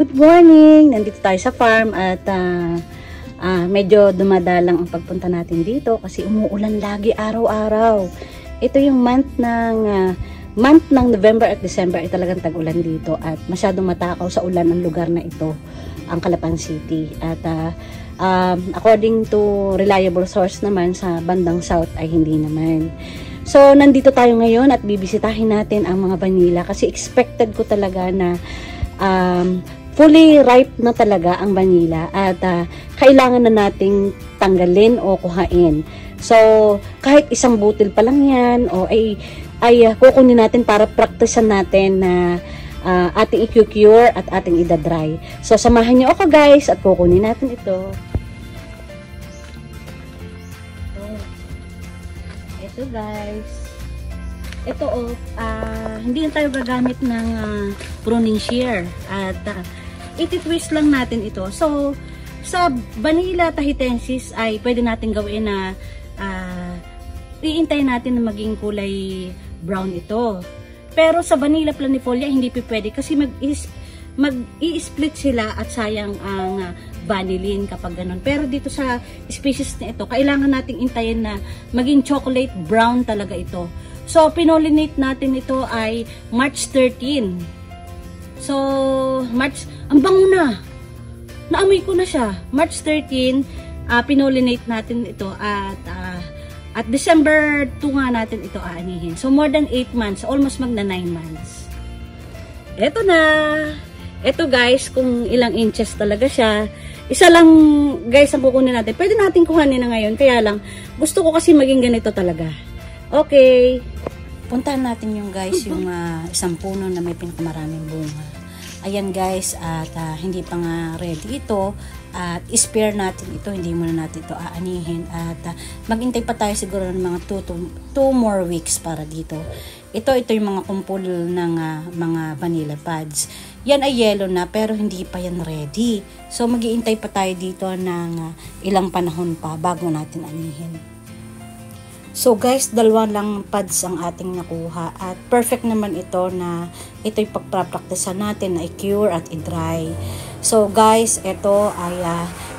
Good morning! Nandito tayo sa farm at medyo dumadalang ang pagpunta natin dito kasi umuulan lagi araw-araw. Ito yung month ng November at December ay talagang tag-ulan dito at masyadong matakaw sa ulan ang lugar na ito, ang Calapan City. At according to reliable source naman sa bandang south ay hindi naman. So nandito tayo ngayon at bibisitahin natin ang mga vanilla kasi expected ko talaga na fully ripe na talaga ang vanilla at kailangan na nating tanggalin o kuhain. So, kahit isang butil pa lang yan o ay kukunin natin para practicean natin na ating i-cure at ating i-dry. So, samahan niyo ako guys at kukunin natin ito. Ito guys. Ito hindi na tayo gagamit ng pruning shear at iti-twist lang natin ito. So, sa Vanilla tahitensis ay pwede natin gawin na iintay natin na maging kulay brown ito. Pero sa Vanilla planifolia hindi pwede kasi mag-i-split sila at sayang ang vanillin kapag ganun. Pero dito sa species na ito, kailangan nating intayin na maging chocolate brown talaga ito. So, pinollinate natin ito ay March 13. So, ang bango na. Naamoy ko na siya. March 13, pinollinate natin ito at December 2 nga natin ito aanihin. So, more than 8 months. Almost magna 9 months. Ito na. Ito guys, kung ilang inches talaga siya. Isa lang guys ang kukunin natin. Pwede natin kuhanin na ngayon. Kaya lang, gusto ko kasi maging ganito talaga. Okay. Puntahan natin yung guys, yung isang puno na may pinakamaraming bunga. Ayan guys, at hindi pa nga ready ito. At spare natin ito, hindi muna natin ito aanihin. At maghintay pa tayo siguro ng mga 2 more weeks para dito. Ito yung mga kumpul ng mga vanilla pods. Yan ay yellow na pero hindi pa yan ready. So maghihintay pa tayo dito ng ilang panahon pa bago natin anihin. So guys, 2 lang pads ang ating nakuha at perfect naman ito na ito'y pagprapraktisan natin na i-cure at i-dry. So guys, ito ay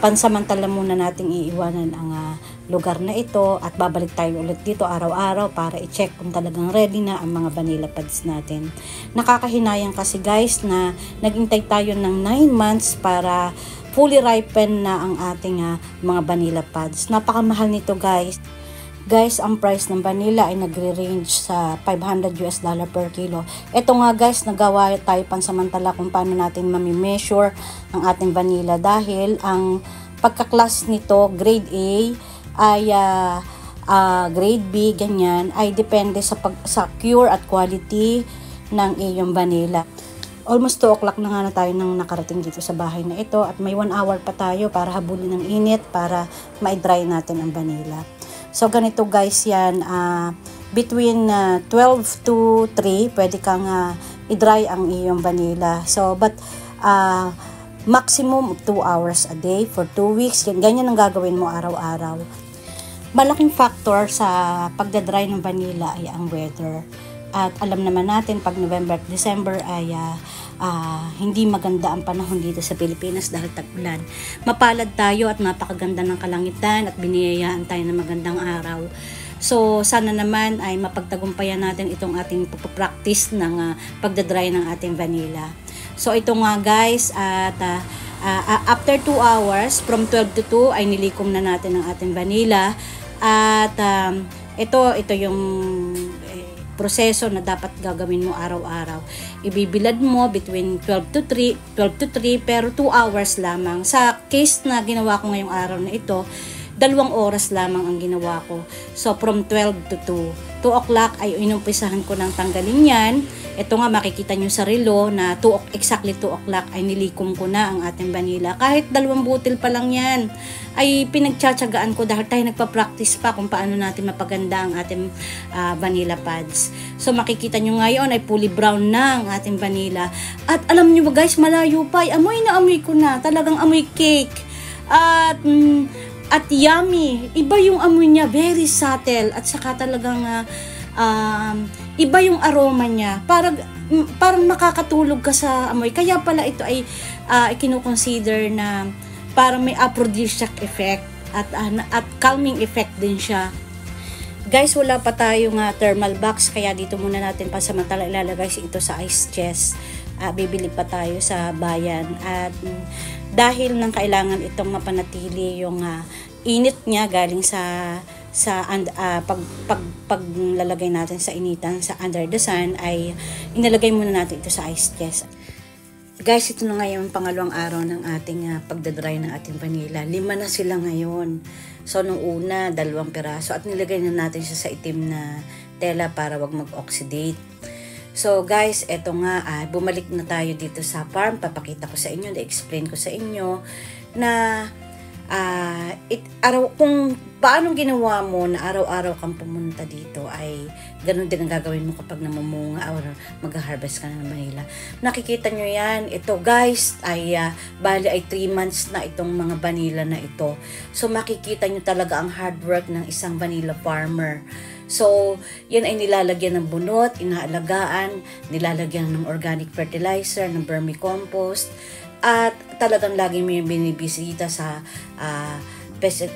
pansamantala muna nating iiwanan ang lugar na ito at babalik tayo ulit dito araw-araw para i-check kung talagang ready na ang mga vanilla pads natin. Nakakahinayang kasi guys na naghintay tayo ng 9 months para fully ripen na ang ating mga vanilla pads. Napakamahal nito guys. Guys, ang price ng vanilla ay nagre-range sa $500 per kilo. Ito nga guys, nagawa tayo pansamantala kung paano natin mami-measure ang ating vanilla dahil ang pagka-class nito, grade A ay grade B, ganyan, ay depende sa cure at quality ng iyong vanilla. Almost 2 o'clock na nga na tayo nang nakarating dito sa bahay na ito at may 1 hour pa tayo para habulin ng init para ma-dry natin ang vanilla. So, ganito guys yan, between 12 to 3, pwede kang i-dry ang iyong vanilla. So, but maximum 2 hours a day for 2 weeks. Ganyan ang gagawin mo araw-araw. Malaking factor sa pagdadry ng vanilla ay ang weather. At alam naman natin, pag November at December ay hindi maganda ang panahon dito sa Pilipinas dahil tag-ulan. Mapalad tayo at napakaganda ng kalangitan at biniyayaan tayo ng magandang araw. So, sana naman ay mapagtagumpayan natin itong ating pagpapractice ng pagdadry ng ating vanilla. So, ito nga guys, at after 2 hours, from 12 to 2, ay nilikom na natin ang ating vanilla. At ito yung proseso na dapat gagawin mo araw-araw. Ibibilad mo between 12 to 3 pero 2 hours lamang. Sa case na ginawa ko ngayong araw na ito, 2 oras lamang ang ginawa ko. So from 12 to 2 o'clock ay inumpisahan ko ng tanggalin yan. Ito nga makikita nyo sa relo na exactly 2 o'clock ay nilikom ko na ang ating vanilla. Kahit 2 butil pa lang yan ay pinagtsatsagaan ko dahil tayo nagpa-practice pa kung paano natin mapaganda ang ating vanilla pads. So makikita nyo ngayon ay fully brown na ang ating vanilla. At alam nyo ba guys, malayo pa ay amoy na amoy ko na. Talagang amoy cake. At yummy. Iba yung amoy niya, very subtle at saka talagang iba yung aroma niya. Parang makakatulog ka sa amoy. Kaya pala ito ay ikino-consider na parang may aphrodisiac effect at calming effect din siya. Guys, wala pa tayong thermal box, kaya dito muna natin pasamantala ilalagay ito sa ice chest. Bibili pa tayo sa bayan, at dahil nang kailangan itong mapanatili yung init niya galing sa paglalagay natin sa initan sa under the sun, ay inalagay muna natin ito sa ice chest. Guys, ito na ngayon pangalawang araw ng ating pagdadry ng ating vanilla. 5 na sila ngayon. So nung una 2 piraso, at nilagay na natin siya sa itim na tela para wag mag-oxidate. So guys, eto nga, bumalik na tayo dito sa farm. Papakita ko sa inyo, na-explain ko sa inyo na kung paano ginawa mo na araw-araw kang pumunta dito, ay ganun din ang gagawin mo kapag namumunga or mag-harvest ka na ng vanilla. Nakikita nyo yan. Ito guys, bali ay 3 months na itong mga vanilla na ito. So makikita nyo talaga ang hard work ng isang vanilla farmer. So, yan ay nilalagyan ng bunot, inaalagaan, nilalagyan ng organic fertilizer, ng vermicompost, at talagang lagi mo yung binibisita sa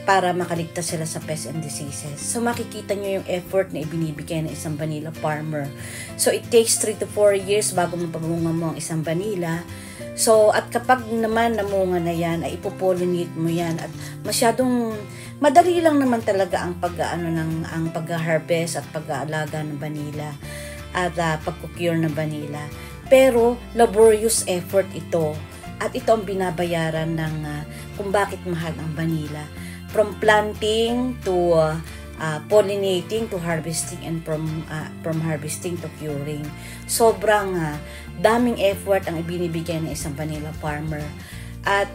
para makaligtas sila sa pests and diseases. So, makikita nyo yung effort na ibinibigay ng isang vanilla farmer. So, it takes 3 to 4 years bago mapagbunga mo ang isang vanilla. So, at kapag naman namunga na yan, ay ipopollinate mo yan, at masyadong madali lang naman talaga ang pag-harvest at pag-aalaga ng vanilla at pag-cure ng vanilla. Pero laborious effort ito, at ito ang binabayaran ng kung bakit mahal ang vanilla. From planting to pollinating to harvesting, and from harvesting to curing. Sobrang daming effort ang ibinibigay ng isang vanilla farmer. At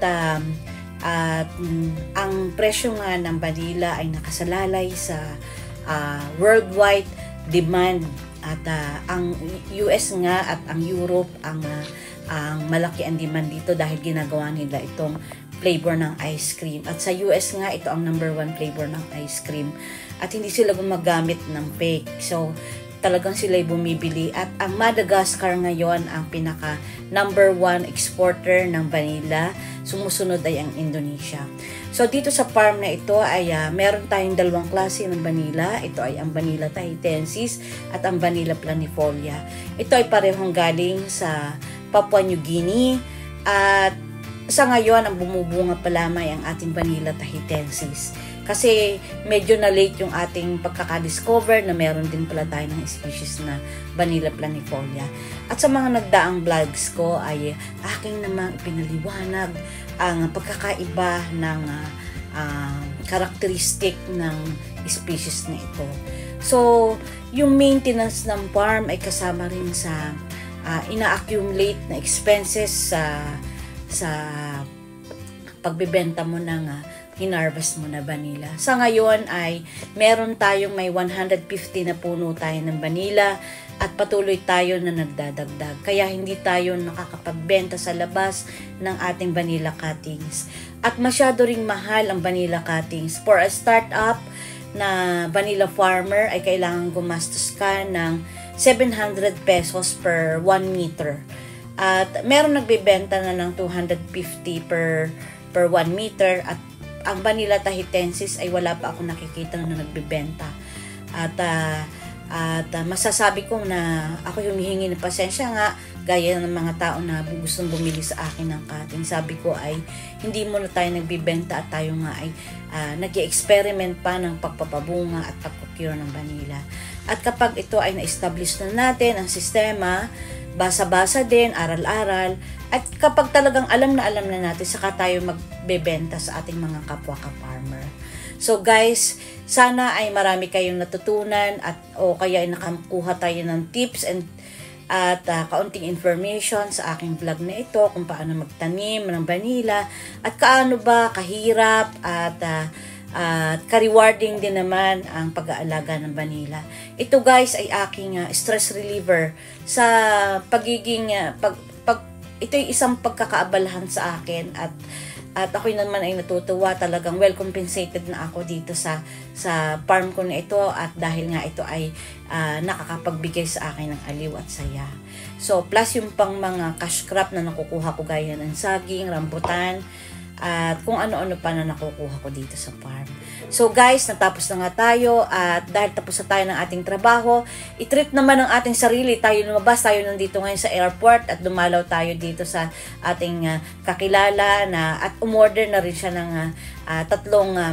ang presyo nga ng vanilla ay nakasalalay sa worldwide demand, at ang US nga at ang Europe ang malaki ang demand dito dahil ginagawa nila itong flavor ng ice cream. At sa US nga, ito ang number 1 flavor ng ice cream. At hindi sila gumagamit ng fake. So, talagang sila'y bumibili. At ang Madagascar ngayon ang pinaka number 1 exporter ng vanilla. Sumusunod ay ang Indonesia. So, dito sa farm na ito ay meron tayong 2 klase ng vanilla. Ito ay ang Vanilla tahitensis at ang Vanilla planifolia. Ito ay parehong galing sa Papua New Guinea, at sa ngayon ang bumubunga pa lamang ang ating Vanilla tahitensis. Kasi medyo na late yung ating pagkakadiscover na meron din pala tayo ng species na Vanilla planifolia. At sa mga nagdaang vlogs ko ay aking namang ipinaliwanag ang pagkakaiba ng karakteristik ng species na ito. So, yung maintenance ng farm ay kasama rin sa ina-accumulate na expenses sa pagbebenta mo ng hinarvest mo na vanilla. Sa ngayon ay meron tayong may 150 na puno tayo ng vanilla, at patuloy tayo na nagdadagdag. Kaya hindi tayo nakakapagbenta sa labas ng ating vanilla cuttings. At masyado ring mahal ang vanilla cuttings. For a startup na vanilla farmer ay kailangan gumastos ka ng 700 pesos per 1 meter. At meron nagbebenta na ng 250 per 1 meter, at ang Vanilla tahitensis ay wala pa ako nakikita na nagbebenta. At masasabi ko na ako humihingi ng pasensya nga, gaya ng mga tao na gustong bumili sa akin ng cutting. Sabi ko ay hindi mo na tayo nagbibenta, at tayo nga ay nag-i-experiment pa ng pagpapabunga at pagkukure ng vanilla. At kapag ito ay na-establish na natin ang sistema, basa-basa din, aral-aral, at kapag talagang alam na natin, saka tayo magbebenta sa ating mga kapwa ka-farmer. So guys, sana ay marami kayong natutunan, o kaya ay nakakuha tayo ng tips at kaunting information sa aking vlog na ito kung paano magtanim ng vanilla, at kaano ba kahirap at ka-rewarding din naman ang pag-aalaga ng vanilla. Ito guys ay aking stress reliever sa pagiging ito'y isang pagkakaabalahan sa akin at ako naman ay natutuwa, talagang well compensated na ako dito sa farm ko na ito, at dahil nga ito ay nakakapagbigay sa akin ng aliw at saya. So plus yung pang mga cash crop na nakukuha ko gaya ng saging, rambutan, at kung ano-ano pa na nakukuha ko dito sa farm. So guys, natapos na nga tayo, at dahil tapos na tayo ng ating trabaho, i-treat naman ang ating sarili. Tayo lumabas, tayo nandito ngayon sa airport at dumalaw tayo dito sa ating kakilala at umorder na rin siya ng 3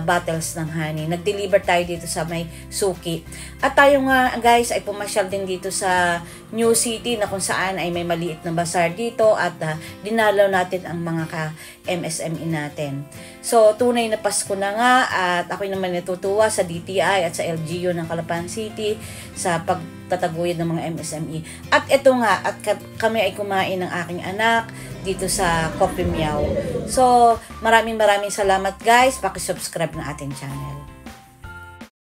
bottles ng honey. Nag-deliver tayo dito sa may Suki. At tayo nga guys ay pumasyal din dito sa New City, na kung saan ay may maliit na bazaar dito, at dinalaw natin ang mga ka-MSME natin. So tunay na Pasko na nga, at ako'y naman natutuwa sa DTI at sa LGU ng Calapan City sa pagtataguyod ng mga MSME. At ito nga, at kami ay kumain ng aking anak dito sa Coffee Meow. So maraming salamat guys, paki-subscribe ng ating channel.